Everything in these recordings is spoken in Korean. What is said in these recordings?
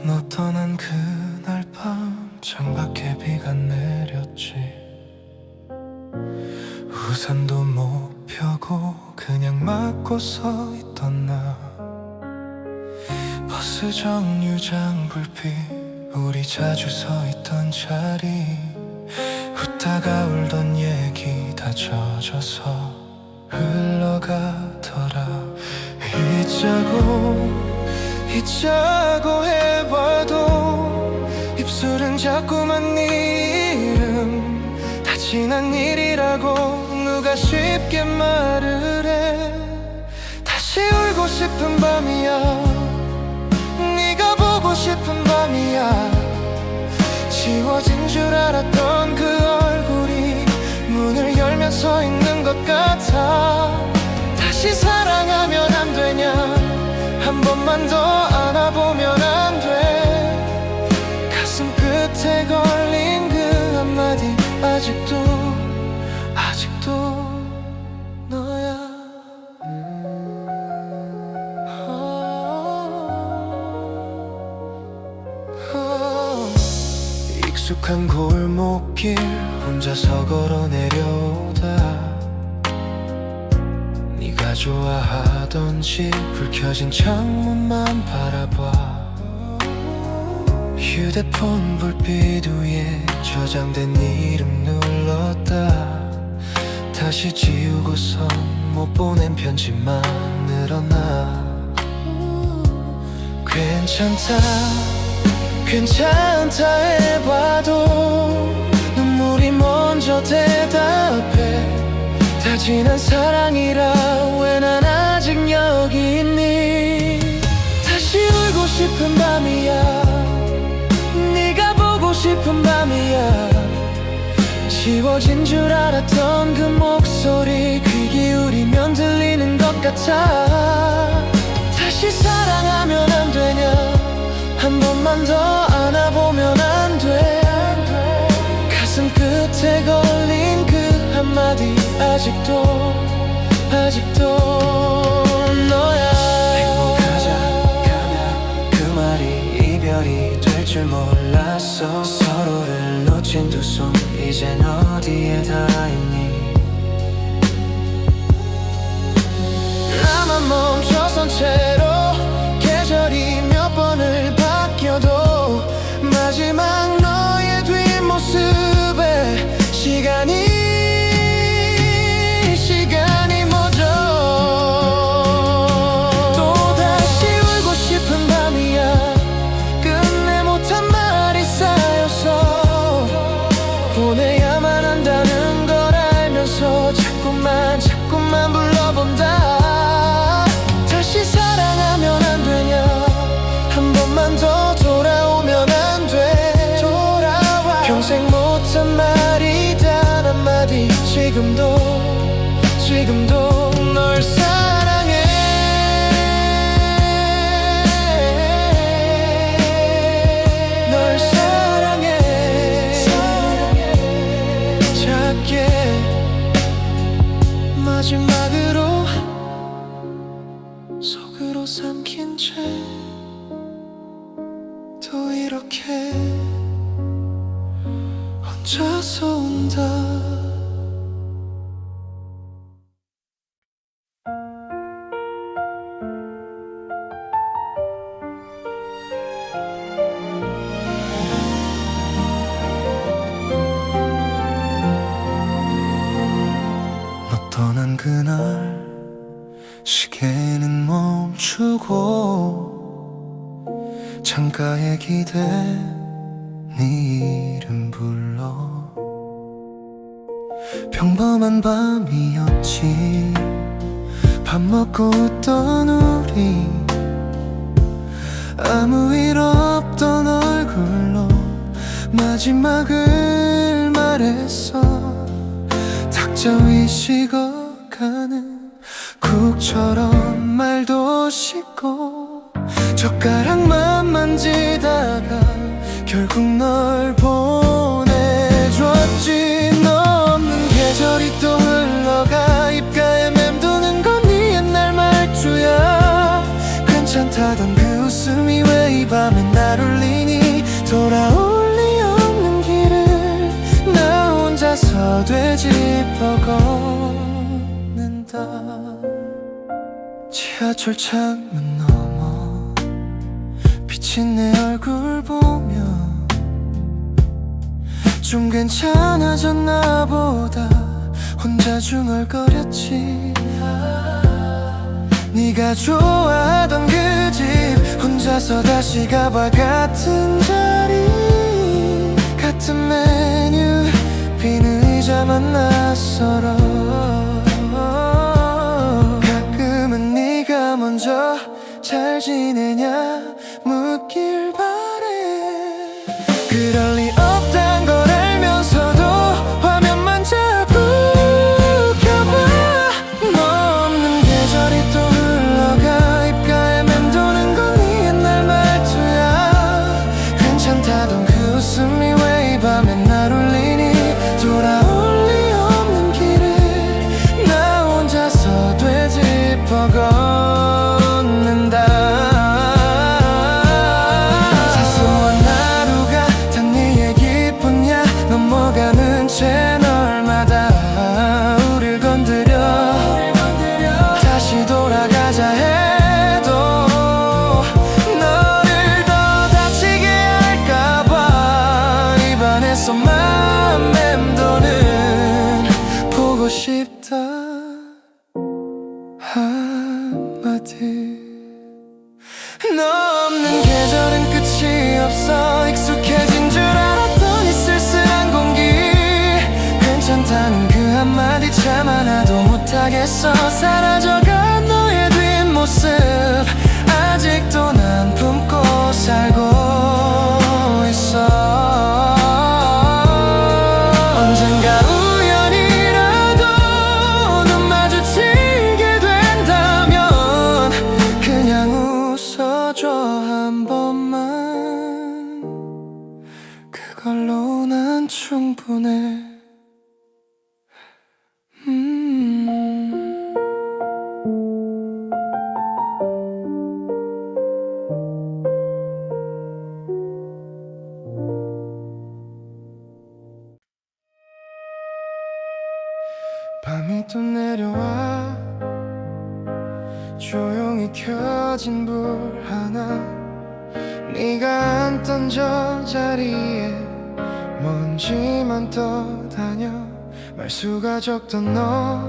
너 떠난 그날 밤 창밖에 비가 내렸지. 우산도 못 펴고 그냥 맞고 서 있던 나. 버스 정류장 불빛, 우리 자주 서 있던 자리, 웃다가 울던 얘기 다 젖어서 흘러가더라. 잊자고 해봐도 입술은 자꾸만 네 이름. 다 지난 일이라고 누가 쉽게 말을 해. 다시 울고 싶은 밤이야, 네가 보고 싶은 밤이야. 지워진 줄 알았던 그 얼굴이 문을 열면 서 있는 것 같아. 다시 사랑하면 안 되냐, 한 번만 더 안아보면 안 돼. 가슴 끝에 걸린 그 한마디 아직도 너야. 익숙한 골목길 혼자서 걸어 내려오다, 네가 좋아하던 집 불 켜진 창문만 바라봐. 휴대폰 불빛 위에 저장된 네 이름 눌렀다. 다시 지우고선 못 보낸 편지만 늘어나. 괜찮다 해봐도 눈물이 먼저 대답해. 다 지난 사랑이라 왜 난 아직 여기 있니. 다시 울고 싶은 밤이야, 네가 보고 싶은 밤이야. 지워진 줄 알았던 그 목소리 귀 기울이면 들리는 것 같아. 다시 사랑하면 안 되냐, 한 번만 더 안아보면 안 돼. 가슴 끝에 걸린 그 한마디 아직도 너야. 행복하자 가면 그 말이 이별이 될 줄 몰랐어. 서로를 놓친 두 손 이젠 어디에 닿아있니. 나만 멈춰선 채로 계절이 몇 번을 바뀌어도 마지막 너의 뒷모습에 시간이 멎어. 또다시 울고 싶은 밤이야, 끝내 못한 말이 쌓여서 보내야만 한다는 걸 알면서 자꾸만 불러본다. 다시 사랑하면 안 되냐, 한 번만 더 돌아오면 안 돼. 평생 못한 말이 단 한마디. 지금도 널 사랑해. 널 사랑해. 작게 마지막으로 속으로 삼킨 채 또 이렇게 혼자서 온다. 너 떠난 그날 시계는 멈추고 창가에 기대 네 이름 불러. 평범한 밤이었지. 밥 먹고 웃던 우리, 아무 일 없던 얼굴로 마지막을 말했어. 탁자 위 식어가는 국처럼 말도 씻고 젓가락만 만지다가 결국 널 보내줬지. 너 없는 계절이 또 흘러가 입가에 맴도는 건 네 옛날 말투야. 괜찮다던 그 웃음이 왜 이 밤에 날 울리니 돌아올 리 없는 길을 나 혼자서 되짚어 걷는다. 지하철 창문 너머 비친 내 얼굴 보며 좀 괜찮아졌나 보다 혼자 중얼거렸지. 네가 좋아하던 그 집 혼자서 다시 가봐. 같은 자리 같은 메뉴 빈 의자만 낯설어. 가끔은 네가 먼저 잘 지내냐 묻길 바래. 그럴 리 없단 걸 알면서도 화면만 자꾸 켜봐. 너 없는 계절이 또 흘러가. 입가에 맴도는 건 네 옛날 말투야. 괜찮다던 그 웃음이 왜 이 밤에 날 울리니 돌아올 리 없는 길을 나 혼자서 되짚어 걷는다. 사소한 하루가 다 네 얘기뿐이야. 넘어가는 채널마다 우릴 건드려. 다시 돌아가자 해도 너를 더 다치게 할까봐 입안에서만 맴도는 보고 싶다 한마디. 너 없는 계절은 끝이 없어. 익숙해진 줄 알았더니 쓸쓸한 공기. 괜찮다는 그 한마디 참 하나도 못하겠어. 사라져간 너의 뒷모습 아직도 난 품고 살고 있어. 언젠가 우연이라도 눈 마주치게 된다면 그냥 웃어줘 한 번만. 그걸로 난 충분해. 밤이 또 내려와 조용히 켜진 불 하나. 네가 앉던 저 자리에 먼지만 떠다녀. 말수가 적던 너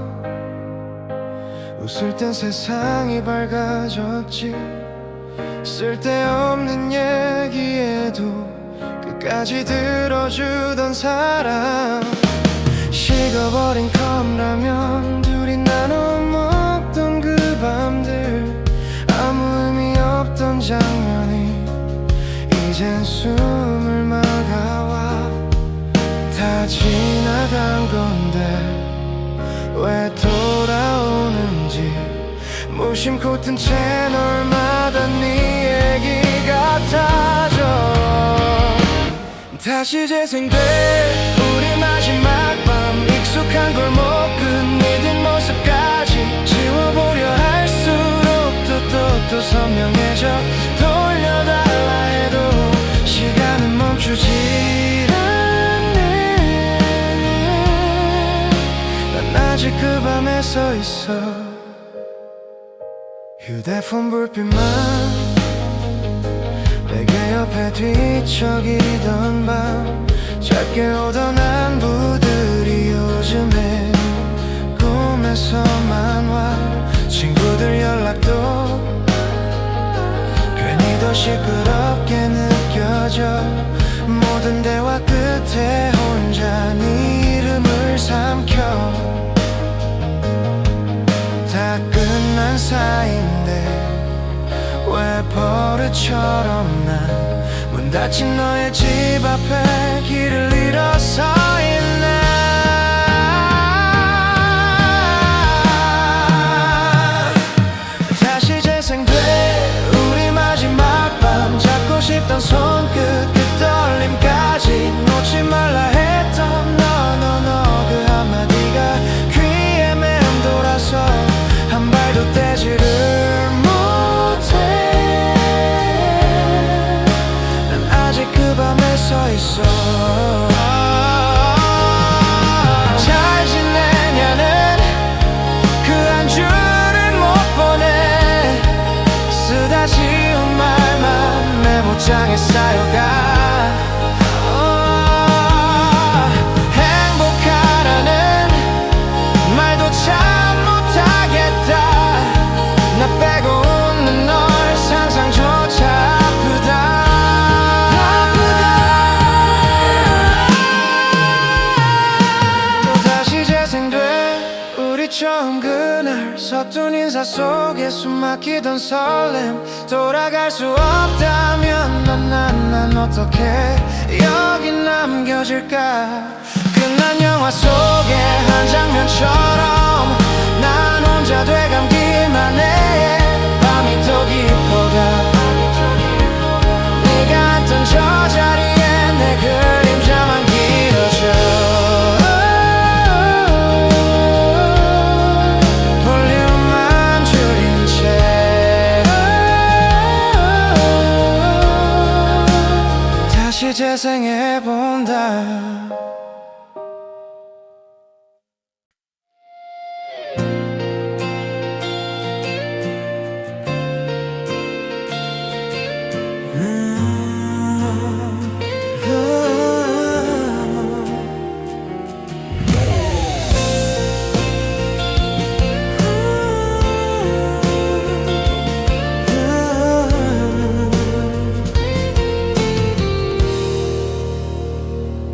웃을 땐 세상이 밝아졌지. 쓸데없는 얘기에도 끝까지 들어주던 사람. 식어버린 컵라면 둘이 나눠 먹던 그 밤들. 아무 의미 없던 장면이 이젠 숨을 막아와. 다 지나간 건데 왜 돌아오는지 무심코 뜬 채널마다 네 얘기 같아져. 다시 재생돼 우리 마지막 밤. 익숙한 골목은 네 뒷모습까지 지워보려 할수록 또 선명해져. 돌려달라 해도 시간은 멈추질 않네. 난 아직 그 밤에 서 있어. 휴대폰 불빛만 베개 옆에 뒤척이던 밤. 짧게 오던 안부들이 요즘엔 꿈에서만 와. 친구들 연락도 괜히 더 시끄럽게 느껴져. 모든 대화 끝에 혼자 네 이름을 삼켜. 다 끝난 사이인데 왜 버릇처럼 난 문 닫힌 너의 집 앞에 길을 잃어 서 있네. 다시 재생돼 우리 마지막 밤. 잡고 싶던 손끝 그 떨림까지 놓지 말라 했던 너 그 한마디가 귀에 맴돌아서 한 발도 떼지를 못해. 심장에 쌓여가. 행복하라는 말도 참 못하겠다. 나 빼고 웃는 널 상상조차 아프다. 또다시 재생돼 우리 처음 그날 서툰 인사 속에 숨막히던 설렘. 돌아갈 수 없다면 난 어떻게 여기 남겨질까. 끝난 영화 속의 한 장면처럼 난 혼자 되감기만 해. 밤이 더 깊어가. 네가 앉던 저 자리에 내 그림자만 길어져. 볼륨만 줄인 채 다시 재생해본다.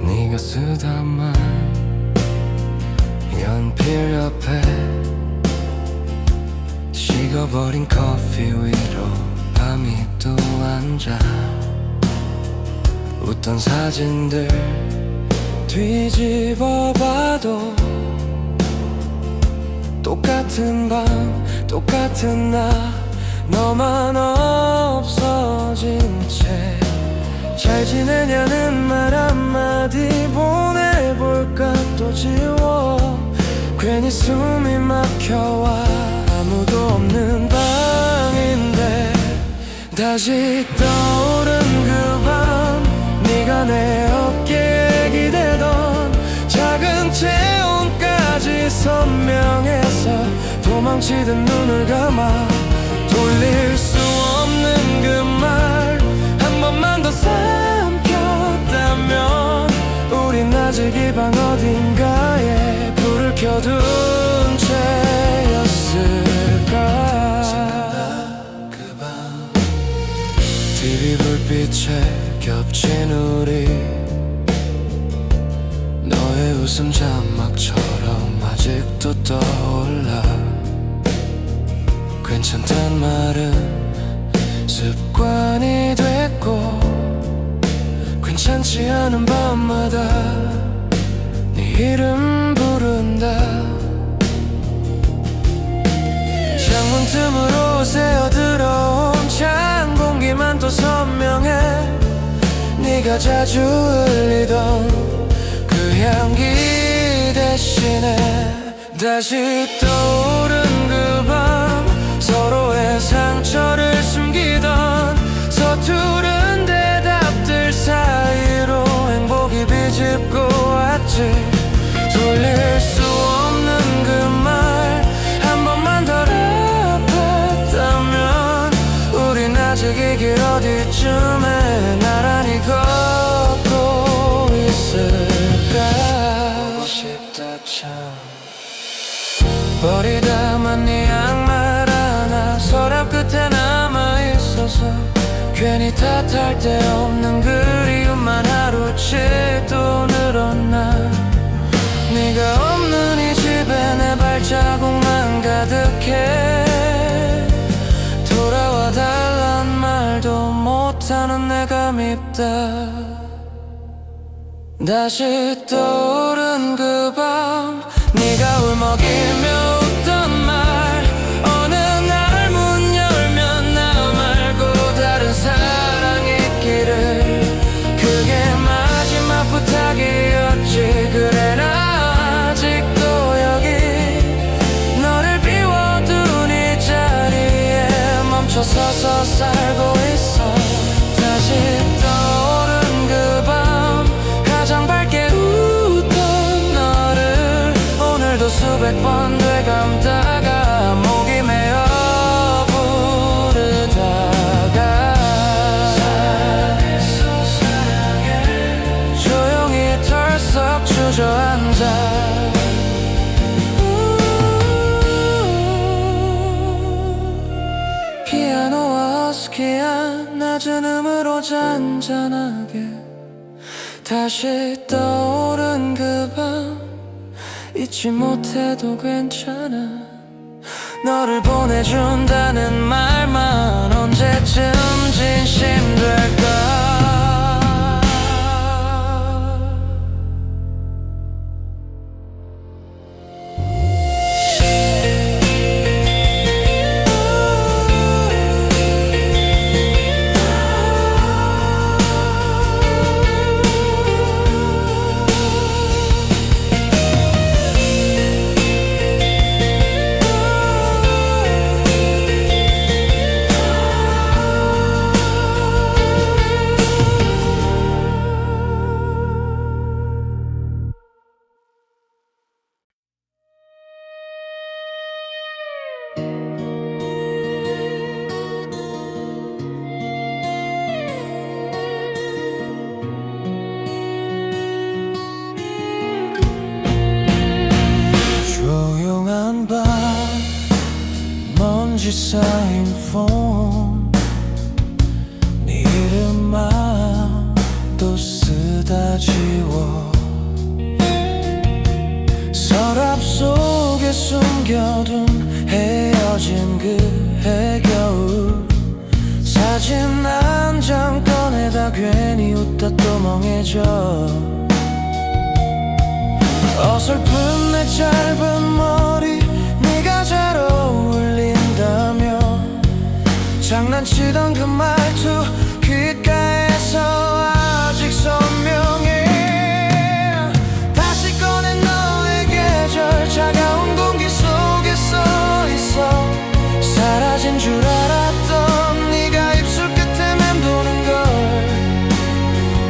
네가 쓰다만 연필 옆에 식어버린 커피 위로 밤이 또 앉아. 웃던 사진들 뒤집어봐도 똑같은 밤 똑같은 나. 너만 없어진 채 잘 지내냐는 말 한마디 보내볼까 또 지워. 괜히 숨이 막혀와. 아무도 없는 방인데 다시 떠오른 그 밤. 네가 내 어깨에 기대던 작은 체온까지 선명해서 도망치듯 눈을 감아. 돌릴 수 없는 그 말 한 번만 더 삼켰다면 우린 아직 이 방 어딘가에 불을 켜둔 채였을까. TV 불빛에 겹친 우리. 너의 웃음 자막처럼 아직도 떠올라. 괜찮단 말은 습관이 됐고 괜찮지 않은 밤마다 네 이름 부른다. 창문 틈으로 새어들어온 찬 공기만 또 선명해. 네가 자주 흘리던 그 향기 대신에 다시 떠오른 그 밤. 서로의 상처를 숨기던 서투른 대답들 사이로 행복이 비집고 왔지. 돌릴 수 없는 그 말 한 번만 더 랩했다면 우린 아직 이 길 어디쯤에 나란히 걷고 있을까. 보고 싶다 참. 버리다만 네 양말 하나 서랍 끝에 남아있어서 괜히 탓할 데 없는 그리움만 하루씩 또 늘어나. 네가 없는 이 집에 내 발자국만 가득해. 돌아와 달란 말도 못하는 내가 밉다. 다시 떠오른 그 밤. 네가 울먹이며 웃던 말. 어느 날 문 열면 나 말고 다른 사랑이 있기를. 그게 마지막 부탁이었지. 그래 나 아직도 여기 너를 비워둔 이 자리에 멈춰서서 살고 있어. 다시 떠오른 그 밤. 가장 밝게 웃던 너를 오늘도 수백 번 되가 잔잔하게 다시 떠오른 그 밤 잊지 못해도 괜찮아. 너를 보내준다는 말만 언제쯤 진심될까. 조용한 밤 먼지 쌓인 폰 네 이름만 또 쓰다 지워. 서랍 속에 숨겨둔 헤어진 그해 겨울 사진 한 장 꺼내다 괜히 웃다 또 멍해져. 어설픈 내 짧은 머리 네가 잘 어울린다며 장난치던 그 말투 귓가에서 아직 선명해. 다시 꺼낸 너의 계절 차가운 공기 속에 써있어. 사라진 줄 알았던 네가 입술 끝에 맴도는 걸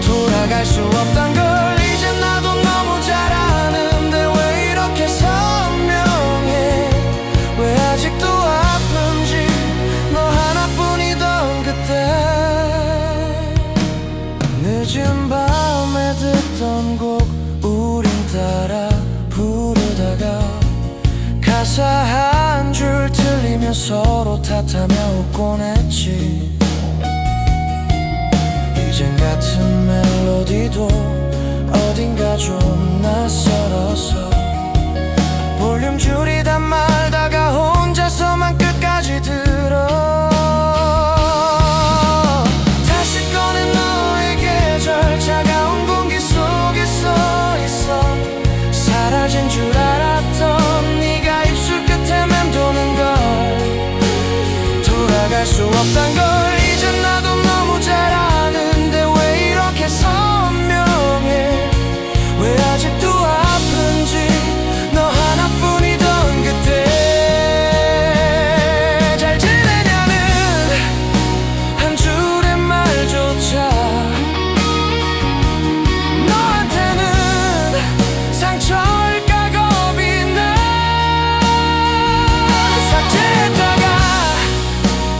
돌아갈 수 없단 걸 이제 나도 너무 잘 아는데 왜 이렇게 선명해. 왜 아직도 아픈지 너 하나뿐이던 그때. 늦은 밤에 듣던 곡 우린 따라 부르다가 가사 한 줄 틀리면 서로 탓하며 웃곤 했지. 이젠 같은 멜로디도 어딘가 좀 낯설어서 볼륨 줄이다 말다가 혼자서만 끝까지 들어. 다시 꺼낸 너의 계절 차가운 공기 속에 써있어. 사라진 줄 알았던 네가 입술 끝에 맴도는 걸 돌아갈 수 없단 걸 이제 나도 너무 잘 아는데 왜 이렇게 선명해. 왜 아직도 아픈지 너 하나뿐이던 그때. 잘 지내냐는 한 줄의 말조차 너한테는 상처일까 겁이 나. 삭제했다가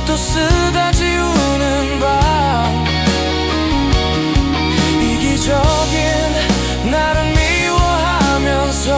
또 쓰다 지우는 밤 이기적인 나를 미워하면서도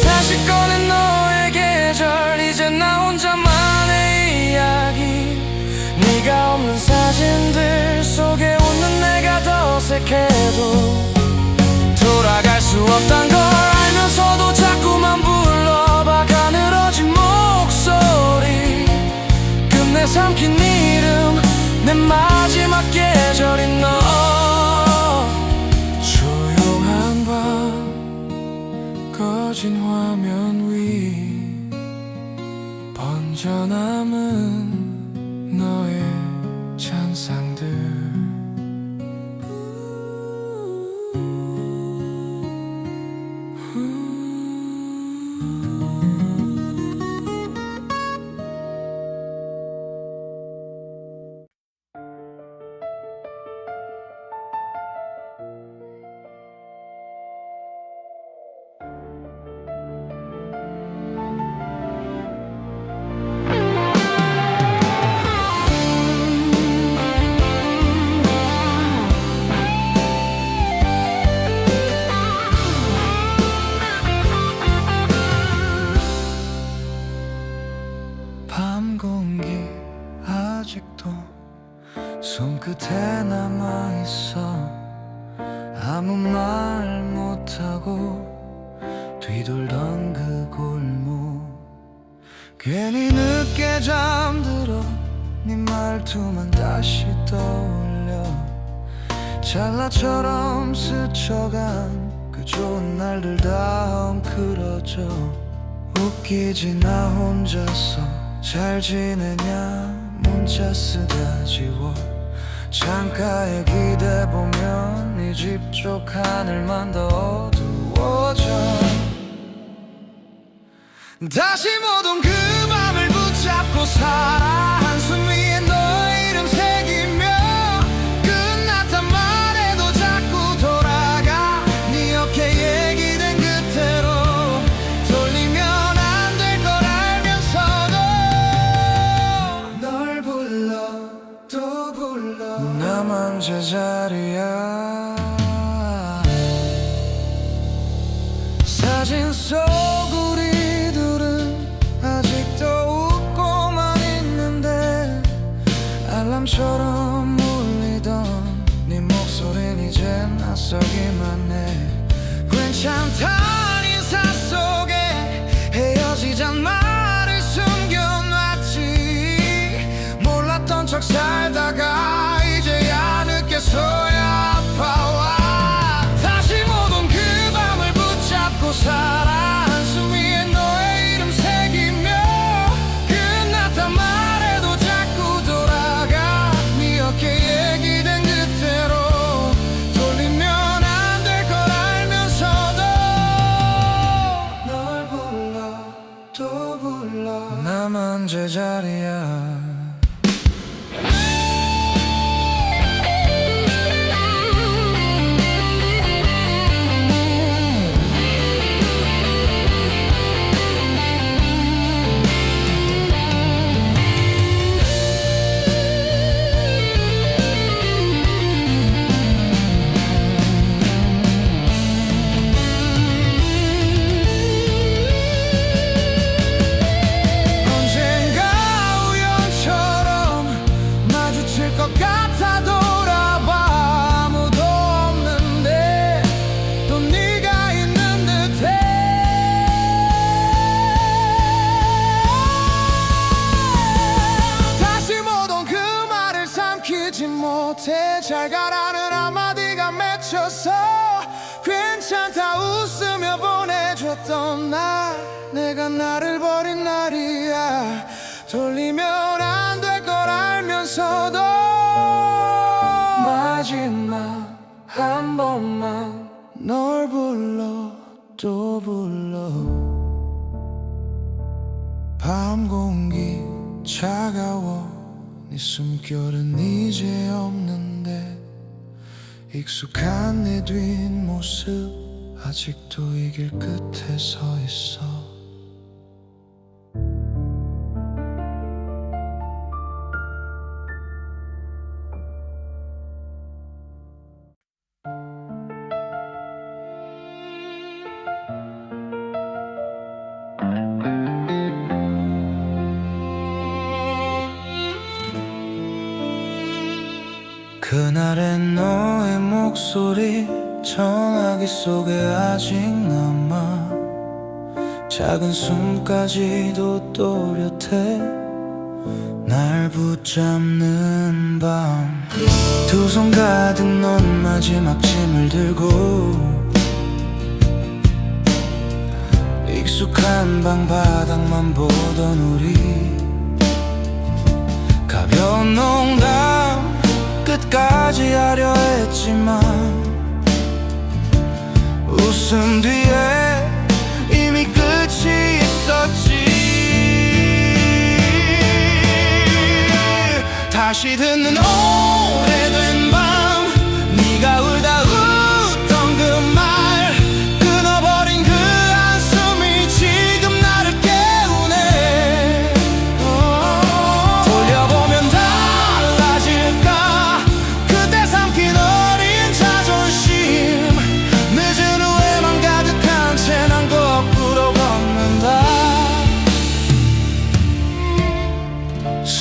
다시 꺼낸 너의 계절 이제 나 혼자만의 이야기. 네가 없는 사진들 속에 웃는 내가 더 어색해도 돌아갈 수 없단 걸 알면서도 자꾸만 불러봐. 가늘어진 목소리 끝내 삼킨 이름 내 마지막 계절인 너. 조용한 밤 꺼진 화면 위 번져남은 너의 잔상들. 향기 아직도 손끝에 남아있어. 아무 말 못하고 뒤돌던 그 골목, 괜히 늦게 잠들어 네 말투만 다시 떠올려. 찰나처럼 스쳐간 그 좋은 날들 다 엉클어져. 웃기지 나 혼자서 잘 지내냐 문자 쓰다 지워. 창가에 기대보면 네 집 쪽 하늘만 더 어두워져. 다시 모든 그 밤을 붙잡고 살아. 한숨 위에 너의 이름 새기며 끝났단 말해도 자꾸 돌아가. 네 어깨 얘기된 그대로 돌리면 안 될 걸 알면서도 널 불러 또 불러. 나만 제자리야. 사진 속 우리들은 아직도 웃고만 있는데 알람처럼 울리던 네 목소리는 이제 낯설기만 해. 괜찮단 인사 속에 헤어지잔 말을 숨겨놨지. 몰랐던 척 살다가 이제야 느껴서야 아파와. 다시 모든 그 밤을 붙잡고 살아. 한숨 위에 너의 이름 새기며 끝났단 말해도 자꾸 돌아가. 네 어깨 얘기된 그대로 돌리면 안 될 걸 알면서도 널 불러 또 불러. 나만 제자리야. 못해 잘 가라는 한마디가 맺혀서 괜찮다 웃으며 보내줬던 날, 내가 나를 버린 날이야. 돌리면 안 될 걸 알면서도 마지막 한 번만 널 불러 또 불러. 밤 공기 차가워. 네 숨결은 이제 없는데 익숙한 내 뒷모습 아직도 이 길 끝에 서 있어. 그날의 너의 목소리 전화기 속에 아직 남아. 작은 숨까지도 또렷해. 날 붙잡는 밤, 두 손 가득 넌 마지막 짐을 들고 익숙한 방 바닥만 보던 우리. 가벼운 농담 끝까지 하려 했지만 웃음 뒤에 이미 끝이 있었지. 다시 듣는 오래된 밤, 네가 울다 웃던 그 말, 끊어버린 그 한숨이 지금 나를 깨우네. 돌려보면 달라질까 그때 삼킨 어린 자존심. 늦은 후회만 가득한 채 난 거꾸로 걷는다.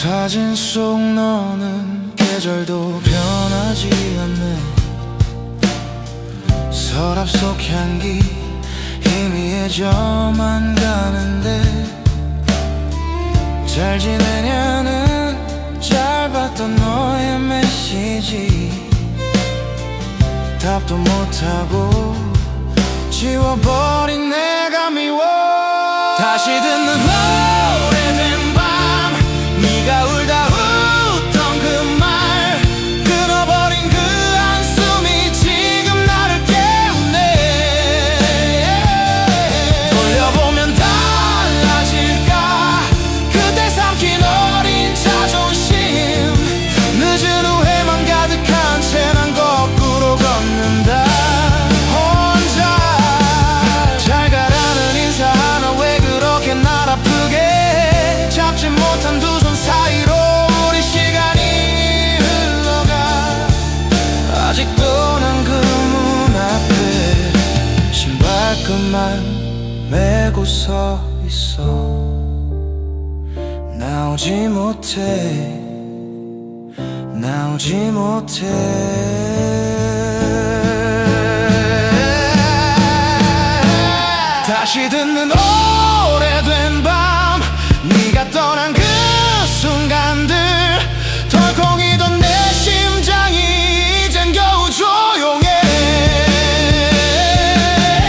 사진 속 너는 계절도 변하지 않네. 서랍 속 향기 희미해져만 가는데 잘 지내냐는 짧았던 너의 메시지 답도 못하고 지워버린 내가 미워. 다시 듣는 오래된 밤 네가 울다 웃던 그 말 끊어버린 그 한숨이 지금 나를 깨우네. 돌려보면 달라질까 그때 삼킨 어린 자존심. 늦은 후회만 가득한 채 난 거꾸로 걷는다. 혼자 잘 가라는 인사 하나 왜 그렇게 날 아프게 해. 잡지 못한 두 손 사이로 우리 시간이 흘러가. 아직도 난 그 문 앞에 신발끈만 메고 서 있어. 나오지 못해 나오지 못해. 다시 듣는 오래된 밤 네가 떠난 그 순간들 덜컹이던 내 심장이 이젠 겨우 조용해.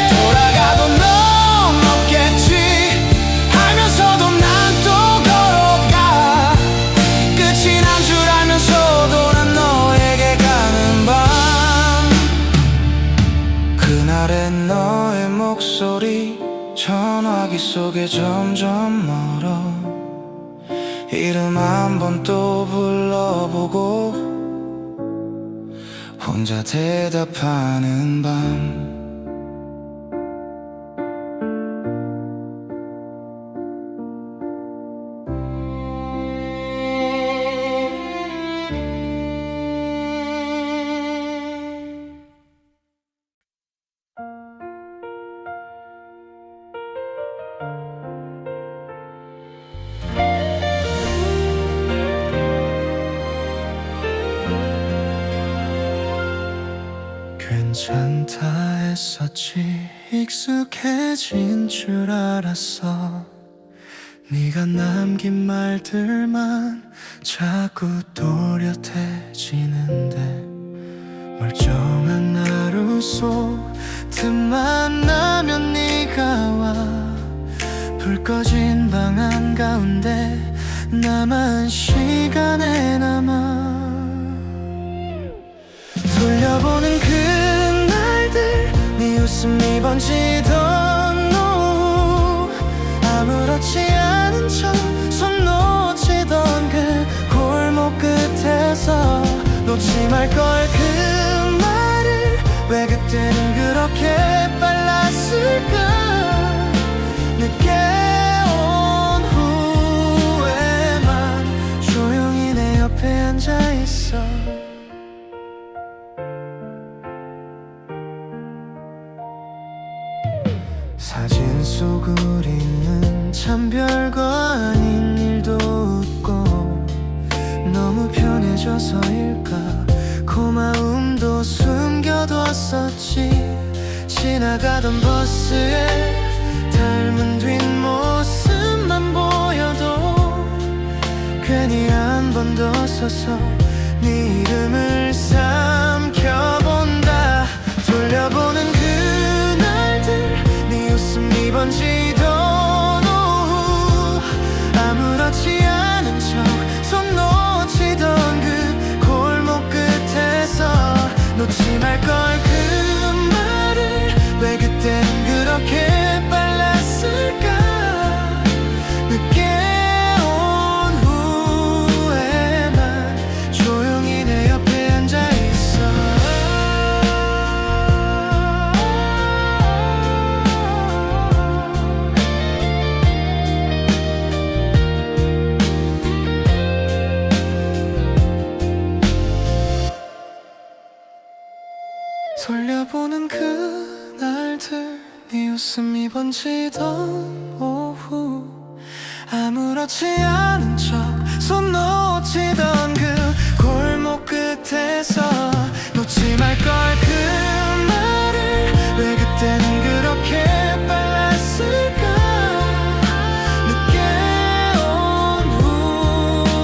돌아가도 넌 없겠지 알면서도 난 또 걸어가. 끝이 난 줄 알면서도 난 너에게 가는 밤. 그날의 너의 목소리 전화기 속에 점점 멀어. 이름 한 번 또 불러보고 혼자 대답하는 밤. 괜찮다 했었지 익숙해진 줄 알았어. 네가 남긴 말들만 자꾸 또렷해지는데 멀쩡한 하루 속 틈만 나면 네가 와. 불 꺼진 방 한가운데 나만 시간에 남아. 돌려보는 그날들 네 웃음이 번지던 노후 아무렇지 않은 척 손 놓치던 그 골목 끝에서 놓지 말걸 그 말을 왜 그때는 그렇게 빨랐을까. 늦게 온 후에만 조용히 내 옆에 앉아있어. 사진 속 우리는 참 별거 아닌 일도 웃고 너무 편해져서일까 고마움도 숨겨뒀었지. 지나가던 버스에 닮은 뒷모습만 보여도 괜히 한 번 더 서서 네 이름을 삼켜본다. 돌려보는 그날들 네 웃음이 번지던 오후 아무렇지 않은 척 손 놓치던 그 골목 끝에서 놓지 말걸 그 말을 왜 그땐 그렇게 빨랐을까. 늦게 온 후에만 조용히 내 옆에 앉아있어. 돌려보는 그날들 네 웃음이 번지던 오후 아무렇지 않은 척 손 놓치던 그 골목 끝에서 놓지 말걸 그 말을 왜 그때는 그렇게 빨랐을까. 늦게 온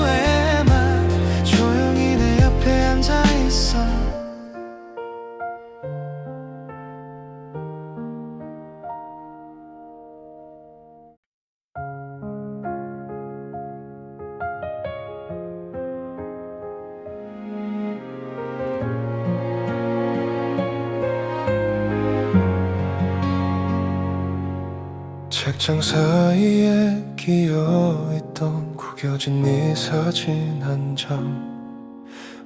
후에만 조용히 내 옆에 앉아있어. 책장 사이에 끼어있던 구겨진 네 사진 한 장,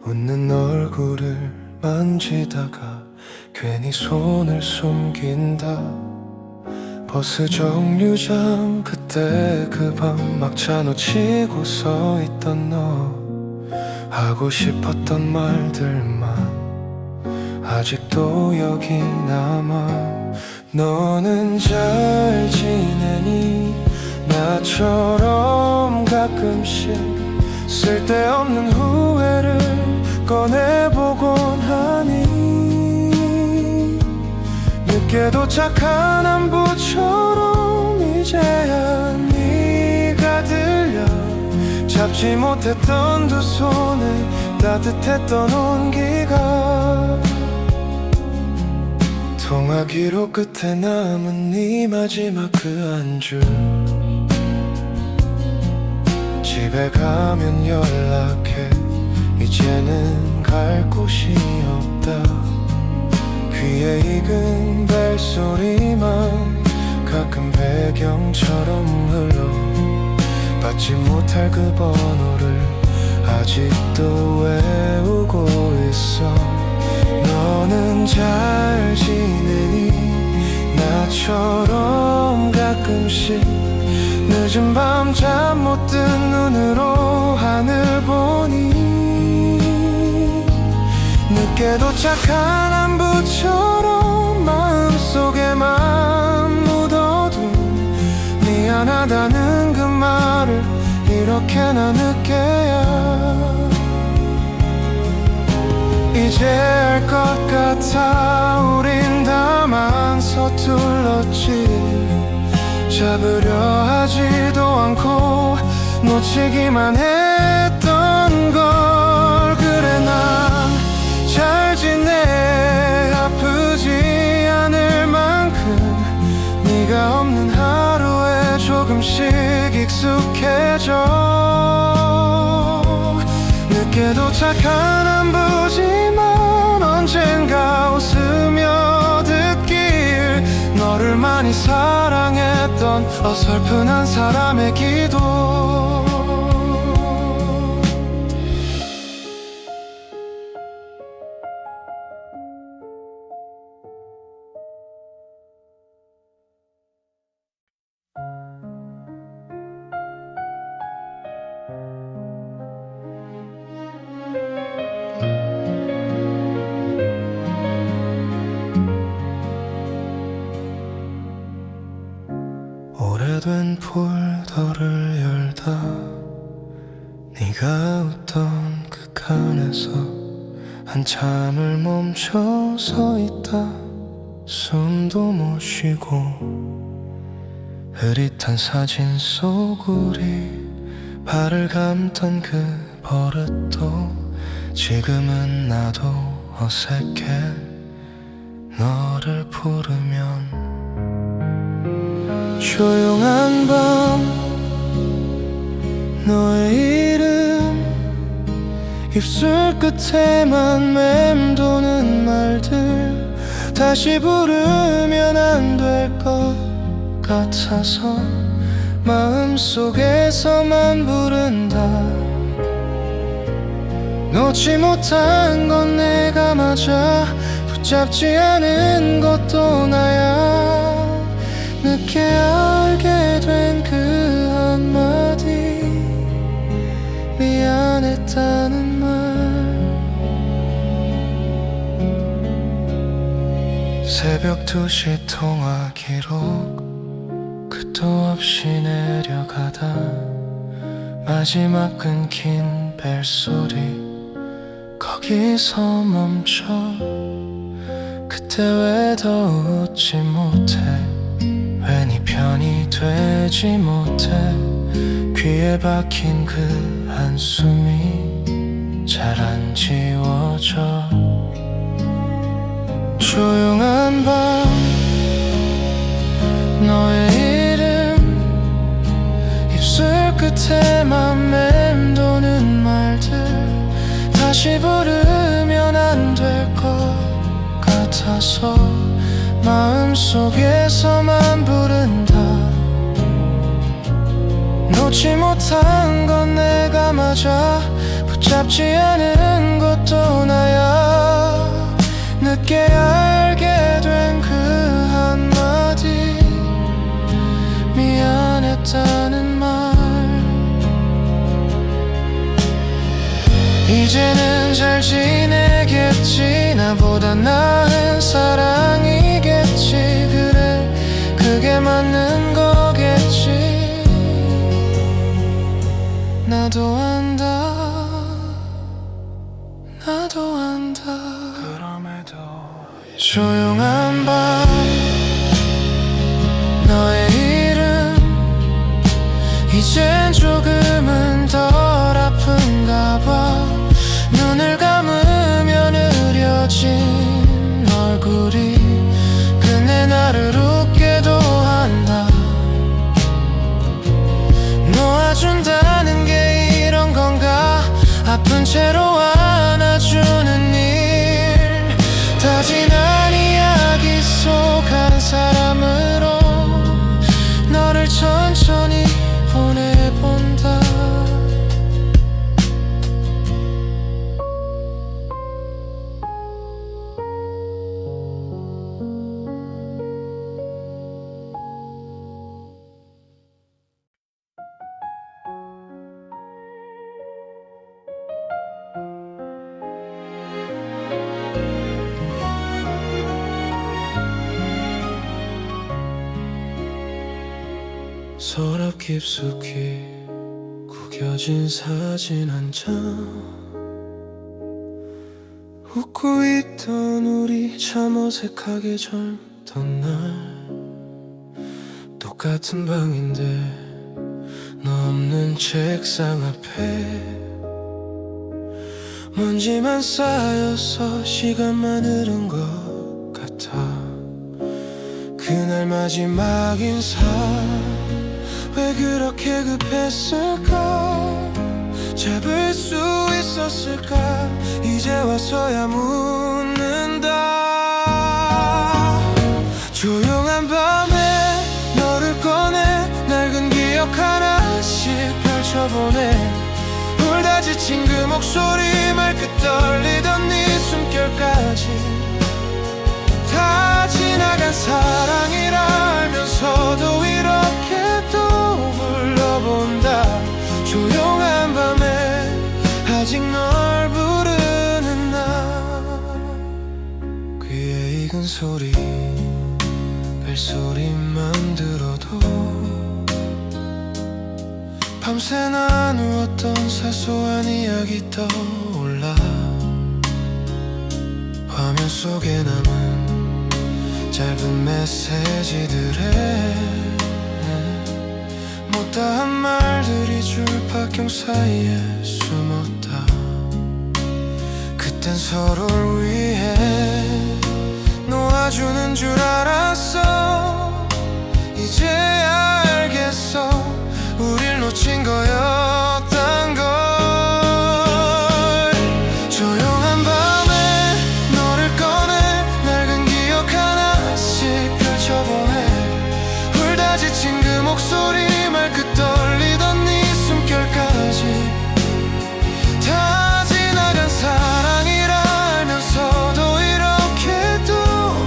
웃는 얼굴을 만지다가 괜히 손을 숨긴다. 버스 정류장 그때 그 밤 막차 놓치고 서있던 너, 하고 싶었던 말들만 아직도 여기 남아. 너는 잘 지내니? 나처럼 가끔씩 쓸데없는 후회를 꺼내보곤 하니. 늦게 도착한 안부처럼 이제야 네가 들려. 잡지 못했던 두 손에 따뜻했던 온기가. 통화 기록 끝에 남은 네 마지막 그 한 줄. 집에 가면 연락해. 이제는 갈 곳이 없다. 귀에 익은 벨소리만 가끔 배경처럼 흘러. 받지 못할 그 번호를 아직도 외우고 있어. 너는 잘 지내니? 나처럼 가끔씩 늦은 밤 잠 못 든 눈으로 하늘 보니. 늦게 도착한 안부처럼 마음속에만 묻어둔 미안하다는 그 말을 이렇게나 늦게야 이제 알 것 같아. 우린 다만 서툴렀지. 잡으려 하지도 않고 놓치기만 했던 걸. 그래 난 잘 지내. 아프지 않을 만큼 네가 없는 하루에 조금씩 익숙해져. 늦게 도착한 안부지만 언젠가 웃으며 듣길. 너를 많이 사랑했던 어설픈 한 사람의 기도. 오래된 폴더를 열다 네가 웃던 그 칸에서 한참을 멈춰 서 있다. 숨도 못 쉬고 흐릿한 사진 속 우리 발을 감던 그 버릇도 지금은 나도 어색해. 너를 부르면 조용한 밤 너의 이름 입술 끝에만 맴도는 말들 다시 부르면 안 될 것 같아서 마음속에서만 부른다. 놓지 못한 건 내가 맞아. 붙잡지 않은 것도 나야. 늦게 알게 된 그 한마디 미안했다는 말. 새벽 2시 통화 기록 끝도 없이 내려가다 마지막 끊긴 벨소리 거기서 멈춰. 그때 왜 더 웃지 못해? 왜 네 편이 되지 못해? 귀에 박힌 그 한숨이 잘 안 지워져. 조용한 밤 너의 이름 입술 끝에만 맴도는 말들 다시 부르면 안 될 것 같아서 마음속에서만 부른다. 놓지 못한 건 내가 맞아. 붙잡지 않은 것도 나야. 늦게 알게 된 그 한마디 미안했다는 말 이제는 잘 지내겠지. 나보다 나은 사랑이겠지. 그래 그게 맞는 거겠지. 나도 안다. 나도 안다. 그럼에도 조용한 밤 너의 이름 이젠 조금은 덜 아픈가 봐. 눈을 감으면 흐려진 얼굴이 끝내 나를 웃게도 한다. 놓아준다는 게 이런 건가? 아픈 채로 안아주는 일 다 지난 이야기 속 한 사람으로 너를 천천히 보내본다. 서랍 깊숙이 구겨진 사진 한 장 웃고 있던 우리 참 어색하게 젊던 날 똑같은 방인데 너 없는 책상 앞에 먼지만 쌓여서 시간만 흐른 것 같아. 그날 마지막 인사 왜 그렇게 급했을까? 잡을 수 있었을까? 이제 와서야 묻는다. 조용한 밤에 너를 꺼내 낡은 기억 하나씩 펼쳐보내. 울다 지친 그 목소리 말끝 떨리던 네 숨결까지 다 지나간 사랑이라 알면서도 이렇게 또 불러본다. 조용한 밤에 아직 널 부르는 나. 귀에 익은 소리 벨소리만 들어도 밤새 나누었던 사소한 이야기 떠올라. 화면 속에 남은 짧은 메시지들에 못다한 말들이 줄팍경 사이에 숨었다. 그땐 서로를 위해 놓아주는 줄 알았어. 이제야 알겠어. 우릴 놓친 거였단 걸. 조용한 밤에 너를 꺼내 낡은 기억 하나씩 펼쳐보내. 울다 지친 그 목소리 말끝 떨리던 네 숨결까지 다 지나간 사랑이라 알면서도 이렇게 또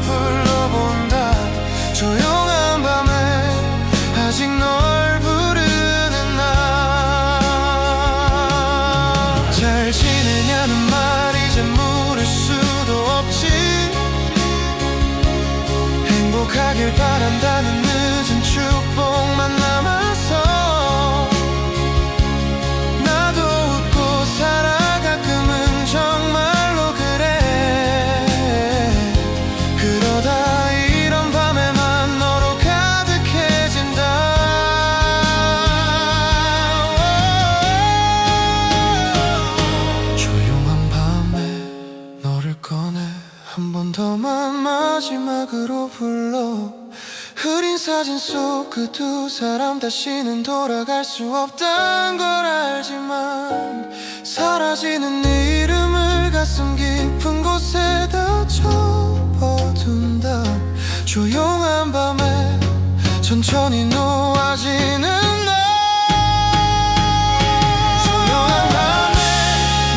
불러본다. 너만 마지막으로 불러. 흐린 사진 속 그 두 사람 다시는 돌아갈 수 없단 걸 알지만 사라지는 네 이름을 가슴 깊은 곳에다 접어둔다. 조용한 밤에 천천히 놓아지는 날. 조용한 밤에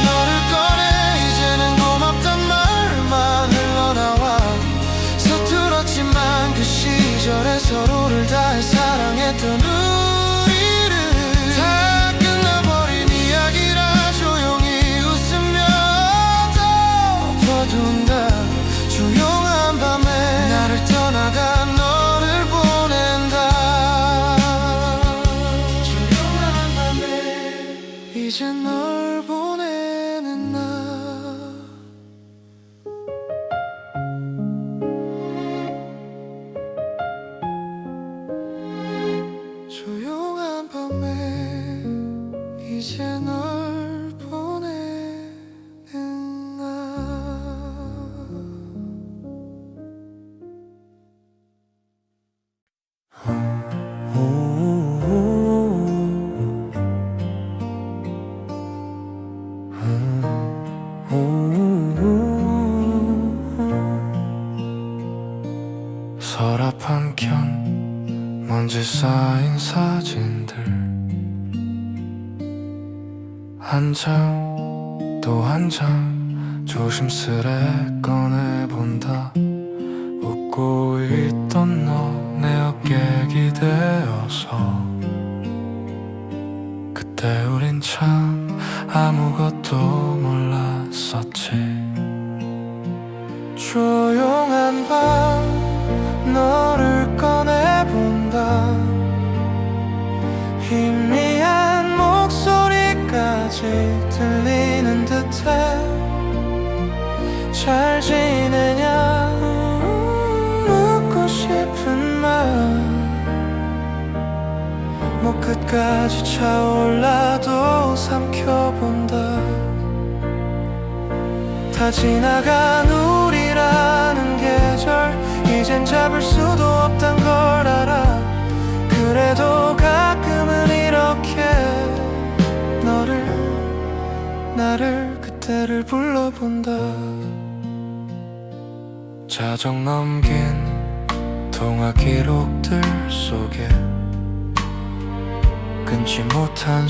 너를 꺼내 이제는 고맙단 말만 흘러나와. 서툴었지만 그 시절에 서로를 다해 사랑했던 우리를 다 끝나버린 이야기라 조용히 웃으며 덮어둔다. 조용한 밤에 나를 떠나간 너를 보낸다. 조용한 밤에 이제 널 보내는 나. 조용한 밤에 이제 널 보내는 나. 서랍 한켠 먼지 쌓인 사진들 한 장 또 한 장 조심스레 꺼내본다. 웃고 있던 너 내 어깨에 기대어서 그때 우린 참 아무것도 몰랐었지. 조용한 밤 너를 꺼내본다. 희미한 목소리까지 들리는 듯해. 잘 지내냐 묻고 싶은 목 끝까지 차올라도 삼켜본다. 다 지나간 우리라는 계절 이젠 잡을 수도 없단 걸 알아. 그래도 가끔은 이렇게 나를 그때를 불러본다. 자정 넘긴 통화 기록들 속에 끊지 못한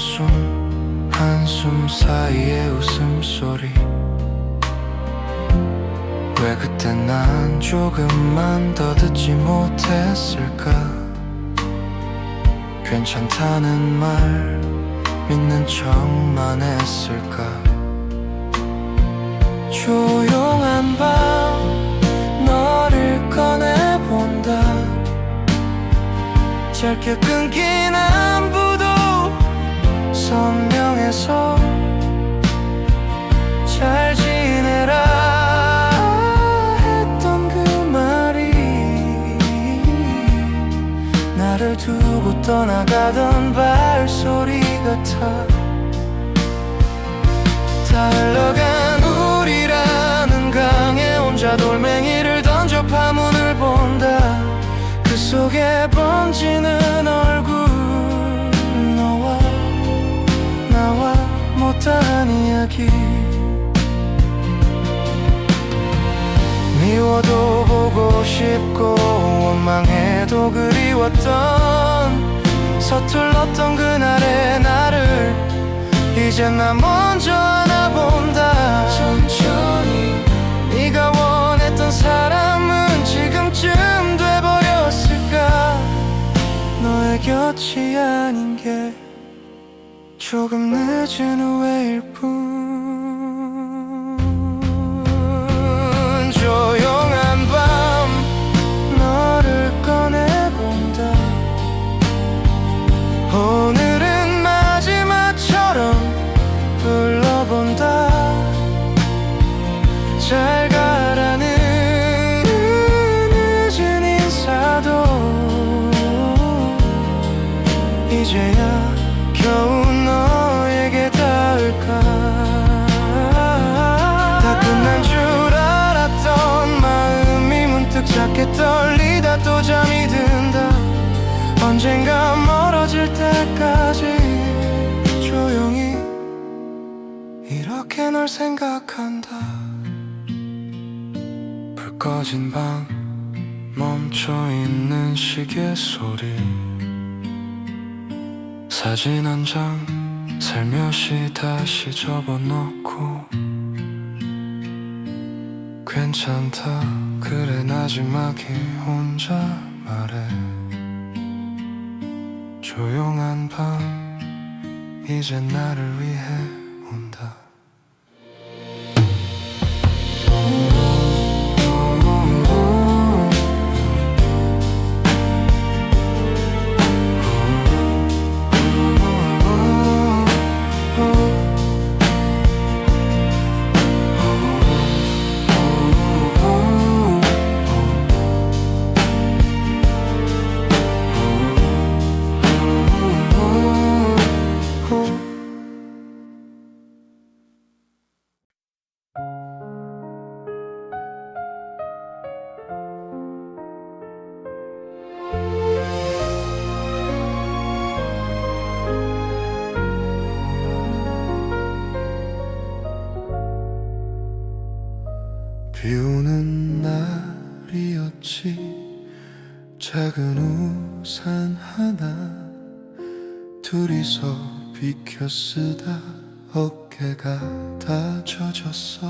한숨 사이의 웃음소리. 왜 그때 난 조금만 더 듣지 못했을까. 괜찮다는 말 믿는 척만 했을까. 조용한 밤 너를 꺼내본다. 짧게 끊긴 안부도 선명해서 잘 지내라 했던 그 말이 나를 두고 떠나가던 발소리 같아. 다 흘러간 우리라는 강에 혼자 돌멩이를 던져 파문을 본다. 그 속에 번지는 얼굴 너와 나와 못다한 이야기. 미워도 보고 싶고 원망해도 그리웠던 서툴렀던 그날의 나를 이제 나 먼저 안아본다. 천천히 네가 원했던 사람은 지금쯤 돼버렸을까. 너의 곁이 아닌 게 조금 늦은 후회일 뿐. 조용한 밤 너를 꺼내본다. 오늘은 마지막처럼 불러본다. 잘 가라는 늦은 인사도 이제야 겨우 너에게 닿을까. 다 끝난 줄 알았던 마음 어깨 떨리다 또 잠이 든다. 언젠가 멀어질 때까지 조용히 이렇게 널 생각한다. 불 꺼진 방 멈춰있는 시계 소리, 사진 한 장 살며시 다시 접어놓고 괜찮다 그래 나지막이 혼자 말해. 조용한 밤 이제 나를 위해 온다. 비 오는 날이었지. 작은 우산 하나 둘이서 비켜 쓰다 어깨가 다 젖었어.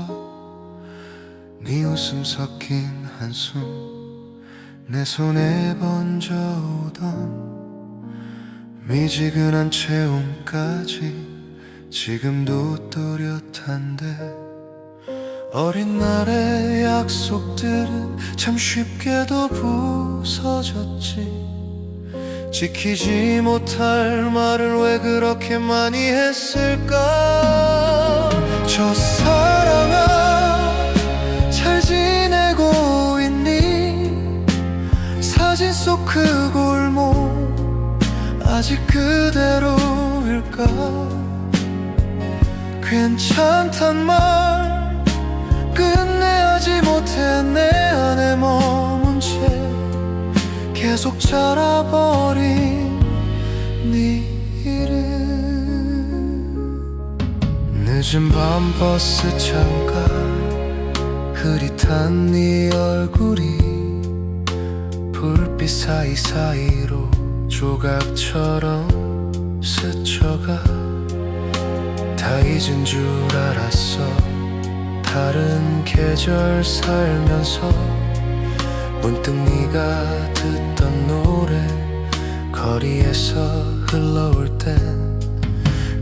네 웃음 섞인 한숨 내 손에 번져오던 미지근한 체온까지 지금도 또렷한데, 어린 날의 약속들은 참 쉽게도 부서졌지. 지키지 못할 말을 왜 그렇게 많이 했을까. 첫사랑아 잘 지내고 있니. 사진 속 그 골목 아직 그대로일까. 괜찮단 말 끝내 하지 못해 내 안에 머문 채 계속 자라버린 네 이름. 늦은 밤 버스 창가 흐릿한 네 얼굴이 불빛 사이사이로 조각처럼 스쳐가. 다 잊은 줄 알았어. 다른 계절 살면서 문득 네가 듣던 노래 거리에서 흘러올 땐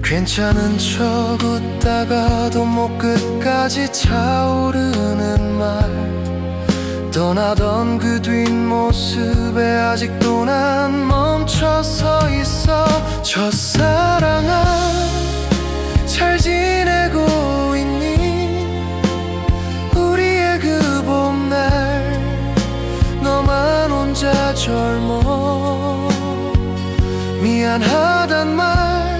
괜찮은 척 웃다가도 목 끝까지 차오르는 말. 떠나던 그 뒷모습에 아직도 난 멈춰서 있어. 첫사랑아 잘 지내고 있니. 우리의 그 봄날 너만 혼자 젊어. 미안하단 말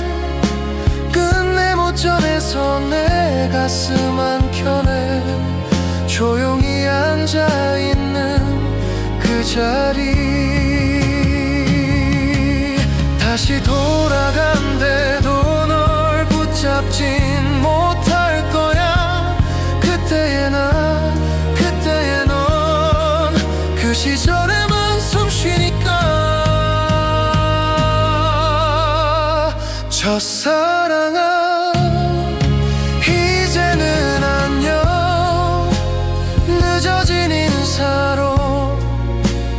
끝내 못 전해서 내 가슴 한켠에 조용히 앉아있는 그 자리. 다시 돌아간대도 널 붙잡진 못할 거야. 그때의 나 그때의 넌 그 시절에만 숨 쉬니까. 첫사랑아 이제는 안녕. 늦어진 인사로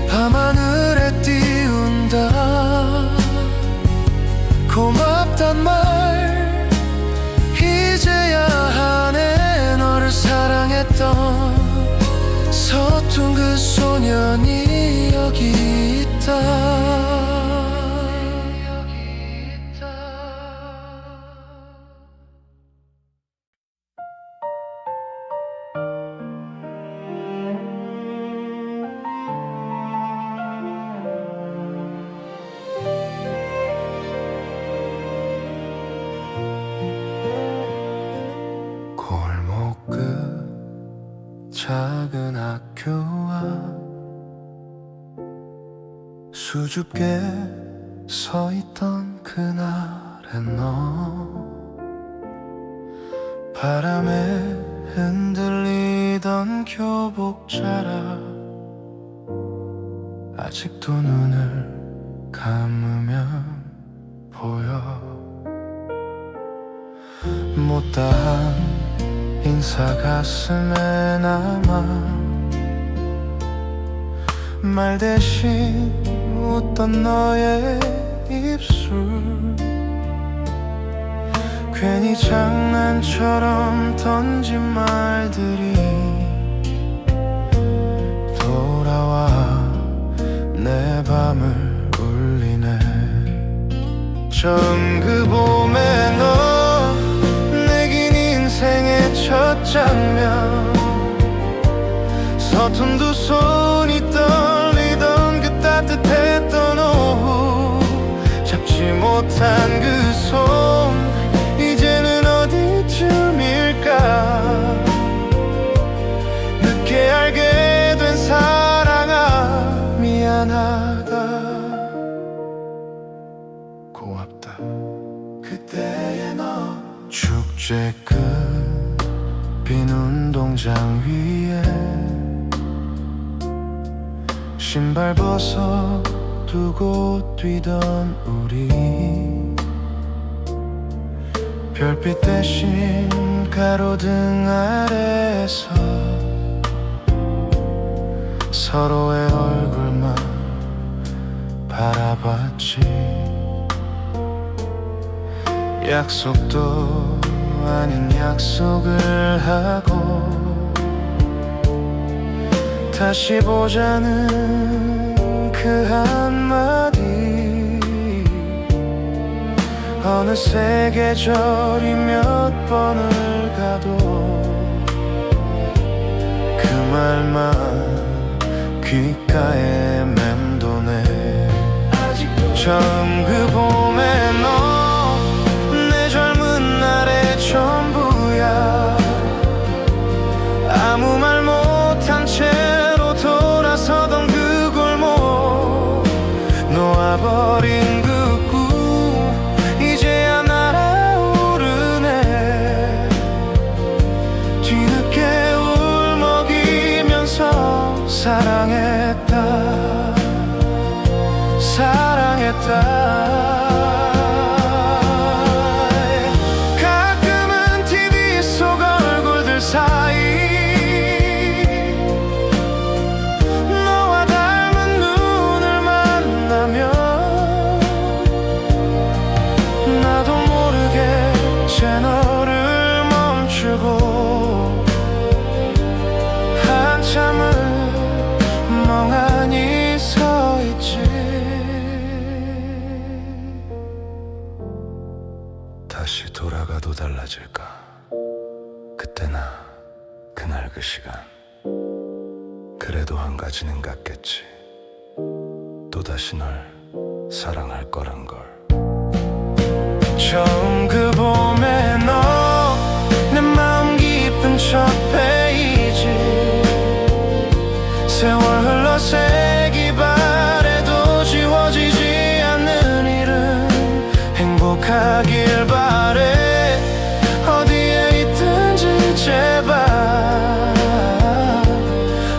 밤하늘에 띄운다. 고맙단 말 이제야 하네. 너를 사랑했던 서툰 그 소년이 여기 있다. 골목 끝 작은 학교 앞 수줍게 서 있던 그날의 너, 바람에 흔들리던 교복 자라 아직도 눈을 감으면 보여. 못다한 인사 가슴에 남아 말 대신 웃던 너의 입술, 괜히 장난처럼 던진 말들이 돌아와 내 밤을 울리네. 처음 그 봄에 너 내긴 인생의 첫 장면, 서툰 두 손이 떨리던 그 따뜻했던 오후, 잡지 못한 그 손 이제는 어디쯤일까. 늦게 알게 된 사랑아 미안하다, 고맙다. 그때의 너, 축제 끝 빈 운동장 위에 신발 벗어 두고 뛰던 우리, 별빛 대신 가로등 아래서 서로의 얼굴만 바라봤지. 약속도 아닌 약속을 하고 다시 보자는 그 한마디, 어느새 계절이 몇 번을 가도 그 말만 귓가에 맴도네. 처음 그 봄에 너 내 젊은 날의 전부야. 아무 말 못한 채로 돌아서던 그 골목, 놓아버린 그 꿈 이제야 날아오르네. 뒤늦게 울먹이면서 사랑했다, 사랑했다. 가끔은 TV 속 얼굴들 사이 너와 닮은 눈을 만나면 나도 모르게 채널을 멈추고 한참을 멍하니 서 있지. 다시 돌아가도 달라질까? 그때나 그날 그 시간, 그래도 한 가지는 같겠지. 또다시 널 사랑할 거란 걸. 처음 그 봄에 너 내 마음 깊은 첫 페이지, 세월 흘러 새기 바래도 지워지지 않는 일은 행복하길 바래. 어디에 있든지 제발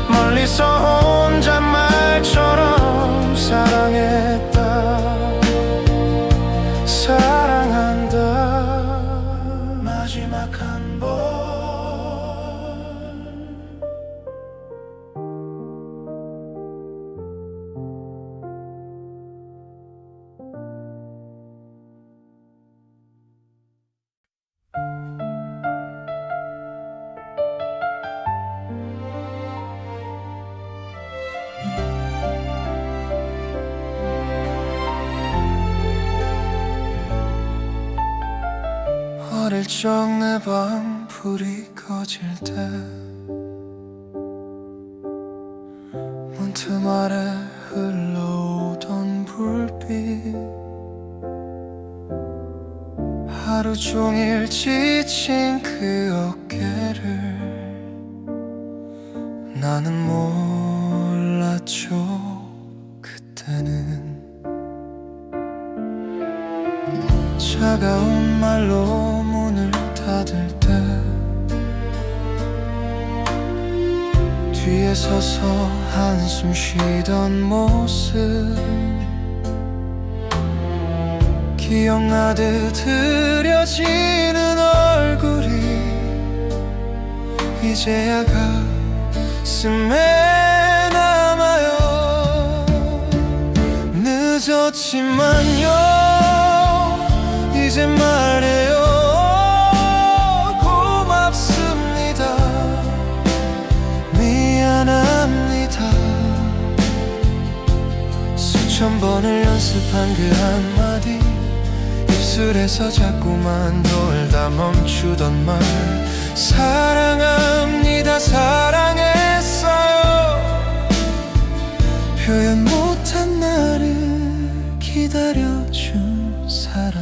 멀리서 혼잣말처럼 사랑했다, 사랑한다. 마지막 한 번. 어릴 적 내 방 불이 꺼질 때 문틈 아래 흘러오던 불빛, 하루 종일 지친 그 어깨를 나는 몰랐죠. 그때는 뒤에 서서 한숨 쉬던 모습 기억나듯 흐려지는 얼굴이 이제야 가슴에 남아요. 늦었지만요 이제 말해요. 고맙습니다. 미안합니다. 수천 번을 연습한 그 한마디 입술에서 자꾸만 돌다 멈추던 말 사랑합니다. 사랑했어요. 표현 못한 나를 기다려준 사람.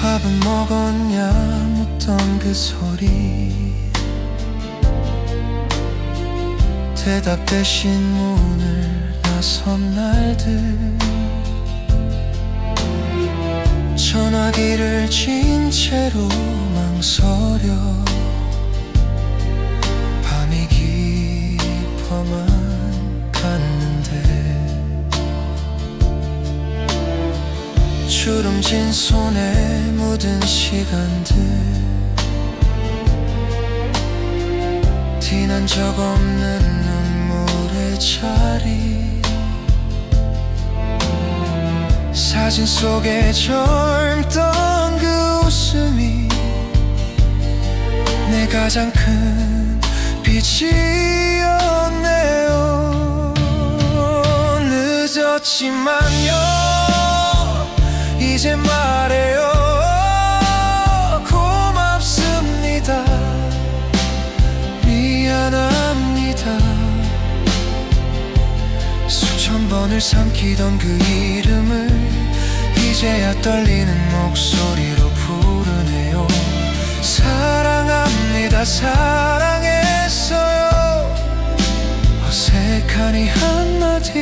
밥은 먹었냐 묻던 그 소리 대답 대신 문을 나선 날들 전화기를 쥔 채로 망설여 밤이 깊어만 갔는데 주름진 손에 묻은 시간들 티난 적 없는 눈물의 자리 사진 속에 젊던 그 웃음이 내 가장 큰 빛이었네요. 늦었지만요 이제 말해요. 고맙습니다. 미안합니다. 수천 번을 삼키던 그 이름을 이제야 떨리는 목소리로 부르네요. 사랑합니다. 사랑했어요. 어색한 이 한마디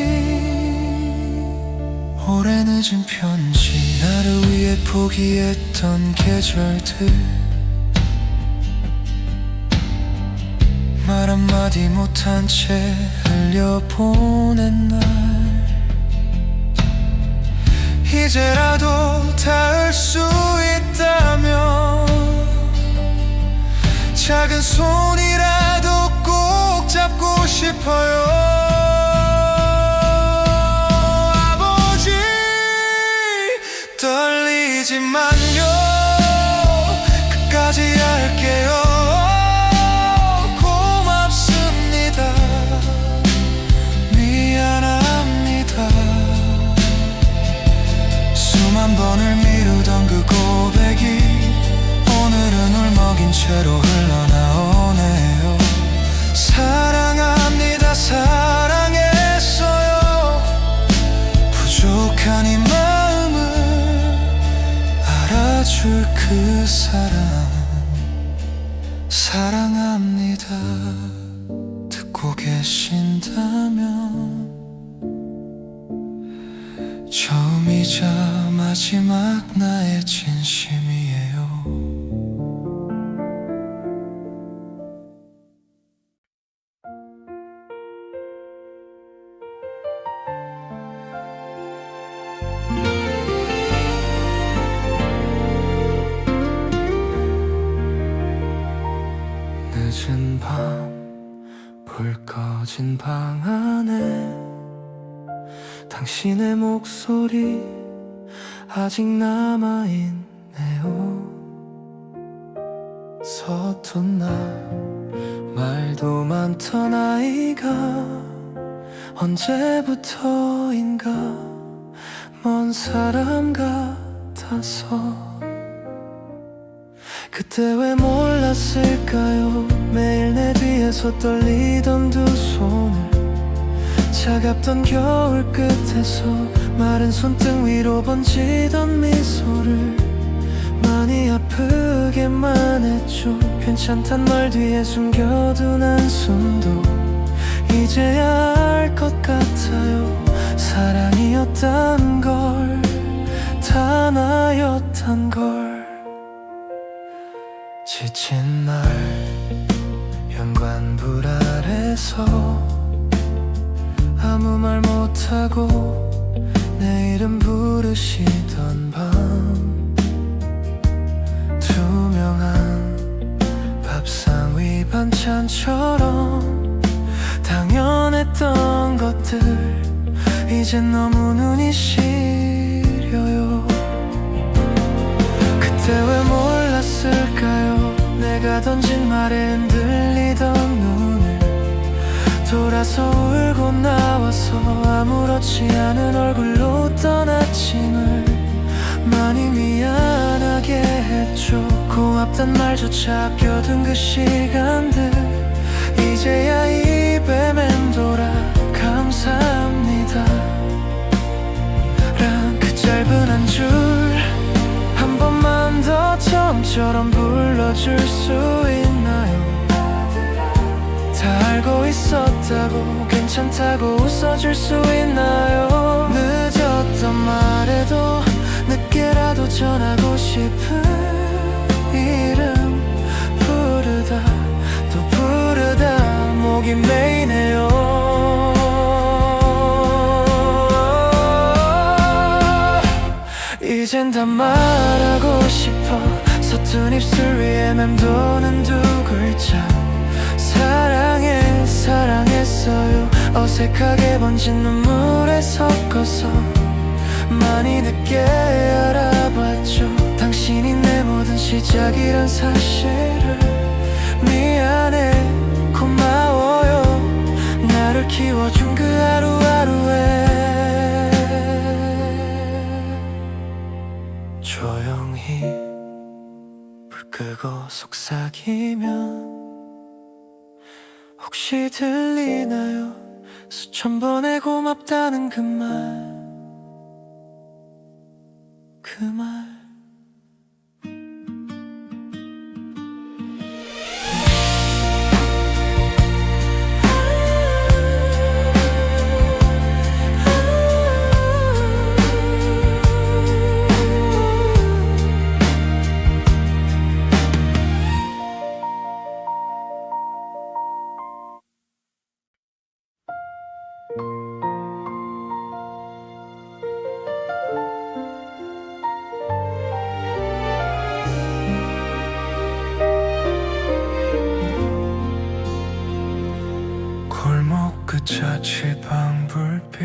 오래 늦은 편지 나를 위해 포기했던 계절들 말 한마디 못한 채 흘려보낸 날 이제라도 닿을 수 있다면 작은 손이라도 꼭 잡고 싶어요. 아버지 떨리지만요 끝까지 할게요. 고맙습니다. 미안합니다. 수만 번을 미루던 그 고백이 오늘은 울먹인 채로 흘러나오네요. 사랑합니다. 사랑했어요. 부족한 이 마음을 알아줄 그 사람 사랑합니다. 듣고 계신다면 처음이자 마지막 나의 진심이에요. 늦은 밤 불 꺼진 방 안에 당신의 목소리 아직 남아있네요. 서툰 날 말도 많던 아이가 언제부터인가 먼 사람 같아서 그때 왜 몰랐을까요. 매일 내 뒤에서 떨리던 두 손을 차갑던 겨울 끝에서 마른 손등 위로 번지던 미소를 많이 아프게만 했죠. 괜찮단 말 뒤에 숨겨둔 한숨도 이제야 알 것 같아요. 사랑이었단 걸 다 나였단 걸 지친 날 현관불 아래서 아무 말 못하고 내 이름 부르시던 밤, 투명한 밥상 위 반찬처럼 당연했던 것들 이젠 너무 눈이 시려요. 그때 왜 몰랐을까요? 내가 던진 말에 흔들리던 눈을 돌아서 울고 나와서 아무렇지 않은 얼굴로 떠났짐을 많이 미안하게 했죠. 고맙단 말조차 아껴둔 그 시간들 이제야 입에 맴돌아 감사합니다 란 그 짧은 한 줄 한 번만 더 처음처럼 불러줄 수 있나요? 다 알고 있었다고 괜찮다고 웃어줄 수 있나요? 늦었던 말에도 늦게라도 전하고 싶은 이름 부르다 또 부르다 목이 메이네요. 이젠 다 말하고 싶어 서툰 입술 위에 맴도는 두 글자 사랑해 사랑했어요. 어색하게 번진 눈물에 섞어서 많이 늦게 알아봤죠. 당신이 내 모든 시작이란 사실을 미안해 고마워요. 나를 키워준 그 하루하루에 조용히 불 끄고 속삭이면 혹시 들리나요? 수천 번의 고맙다는 그 말, 그 말. 골목 끝 자취방 불빛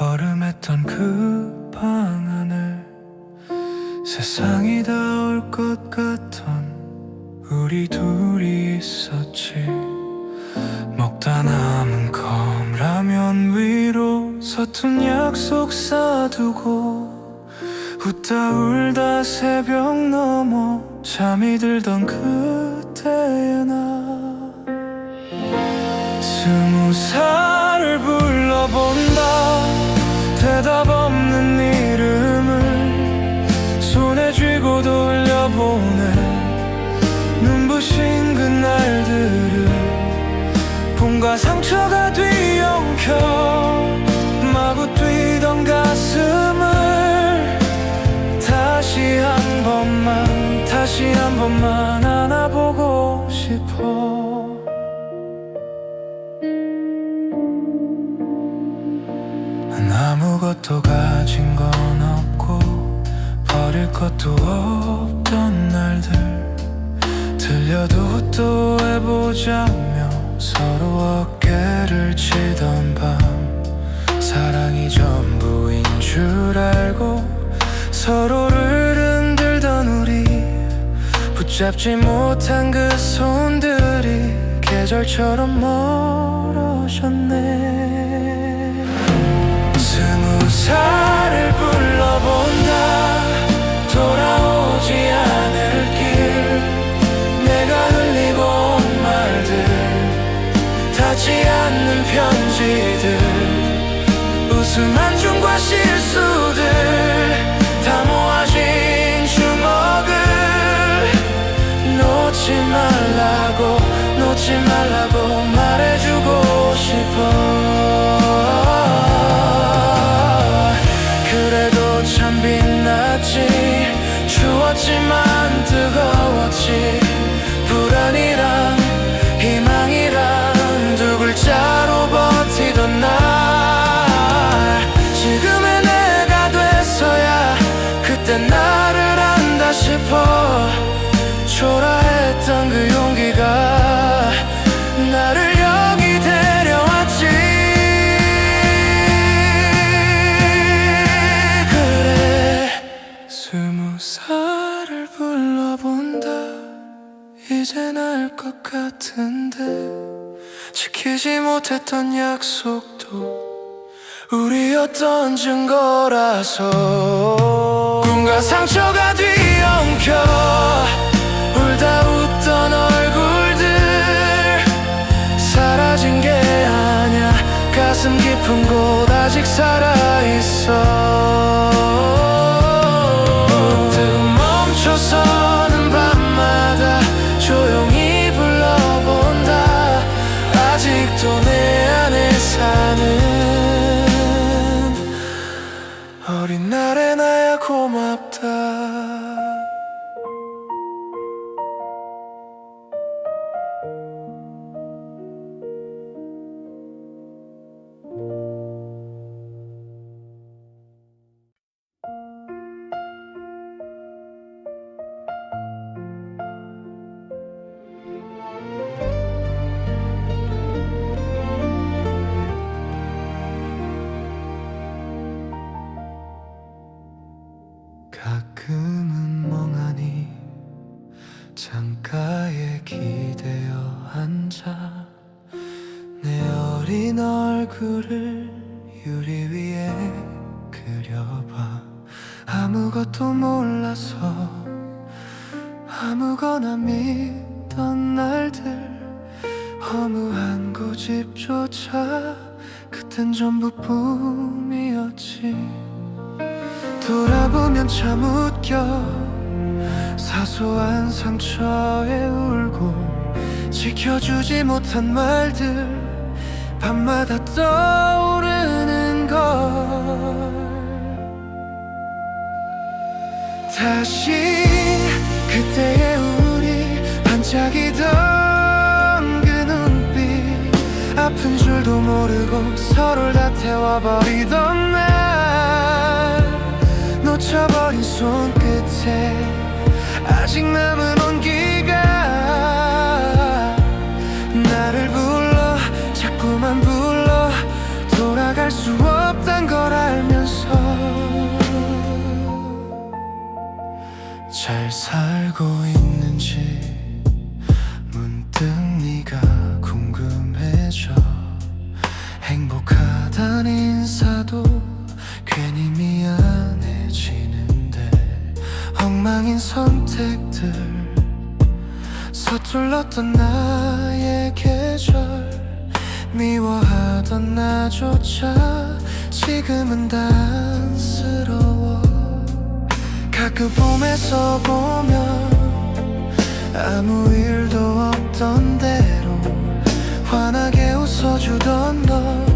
허름했던 그 방 안에 세상이 닿을 것 같던 우리 둘이 있었지. 먹다 남은 컵라면 위로 서툰 약속 싸두고 웃다 울다 새벽 넘어 잠이 들던 그때의 나 20살을 불러본다. 대답 없는 이름을 손에 쥐고 돌려보내. 눈부신 그날들을 봄과 상처가 뒤엉켜 마구 뛰던 가슴을 다시 한 번만 안아보고 싶어. 아무것도 가진 건 없고 버릴 것도 없던 날들 들려도 또 해보자며 서로 어깨를 치던 밤 사랑이 전부인 줄 알고 서로를 흔들던 우리 붙잡지 못한 그 손들이 계절처럼 멀어졌네. 20살을 불러본다. 돌아오지 않을 길 내가 흘리고 온 말들 닿지 않는 편지들 웃음 한 줌과 실수들 다 모아진 주먹을 놓지 말라고 말해주고 싶어. 그래도 참 빛났지. 추웠지만 뜨거웠지. 불안이란 이 이젠 알 것 같은데 지키지 못했던 약속도 우리였던 증거라서 꿈과 상처가 뒤엉켜 울다 웃던 얼굴들 사라진 게 아냐 가슴 깊은 곳 아직 살아있어 문득 멈춰서는 밤마다 조용히 불러본다 아직도 내 안에 사는 어린 날의 나야 고맙다 가끔은 멍하니 창가에 기대어 앉아 내 어린 얼굴을 유리 위에 그려봐 아무것도 몰라서 아무거나 믿던 날들 허무한 고집조차 그땐 전부 꿈이었지 돌아보면 참 웃겨 사소한 상처에 울고 지켜주지 못한 말들 밤마다 떠오르는 걸 다시 그때의 우리 반짝이던 그 눈빛 아픈 줄도 모르고 서로를 다 태워버리던 날 놓쳐버린 손끝에 아직 남은 온기가 나를 불러 자꾸만 불러 돌아갈 수 없단 걸 알면서 잘 살고 있는지 문득 네가 궁금해져 행복하단 인사도 괜히 미안해지는데 엉망인 선택들 서툴렀던 나의 계절 미워하던 나조차 지금은 단스러워 가끔 꿈에서 보면 아무 일도 없던 대로 환하게 웃어주던 너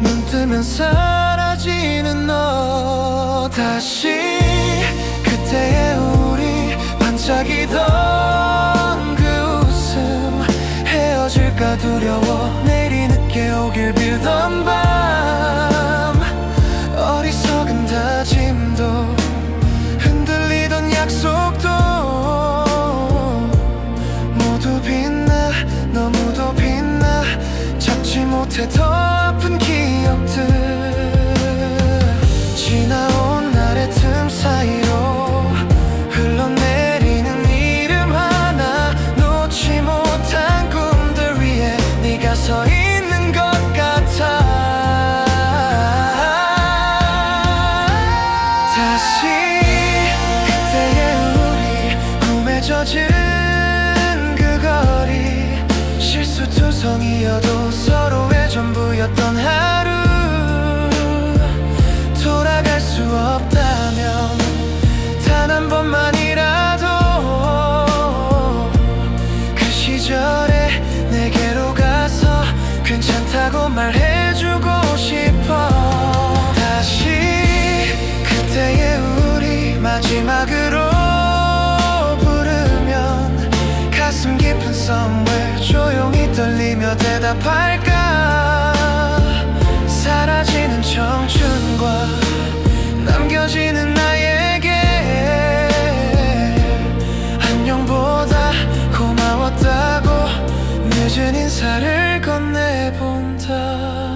눈 뜨면 사라지는 너 다시 그때의 우리 반짝이던 그 웃음 헤어질까 두려워 내일이 늦게 오길 빌던 밤 어리석은 다짐도 흔들리던 약속도 모두 빛나 너무도 빛나 잡지 못해 더 아픈 기억들 지나온 날의 틈 사이로 흘러내리는 이름 하나 놓지 못한 꿈들 위에 네가 서 있는 것 같아 다시 그때의 우리 꿈에 젖은 그 거리 실수투성이어도 서로의 전부였던 하루 돌아갈 수 없다면 단 한 번만이라도 그 시절에 내게로 가서 괜찮다고 말해주고 싶어 다시 그때의 우리 마지막으로 부르면 가슴 깊은 somewhere 조용히 떨리며 대답할까 사라지는 청춘과 남겨지는 나에게 안녕보다 고마웠다고 늦은 인사를 건네본다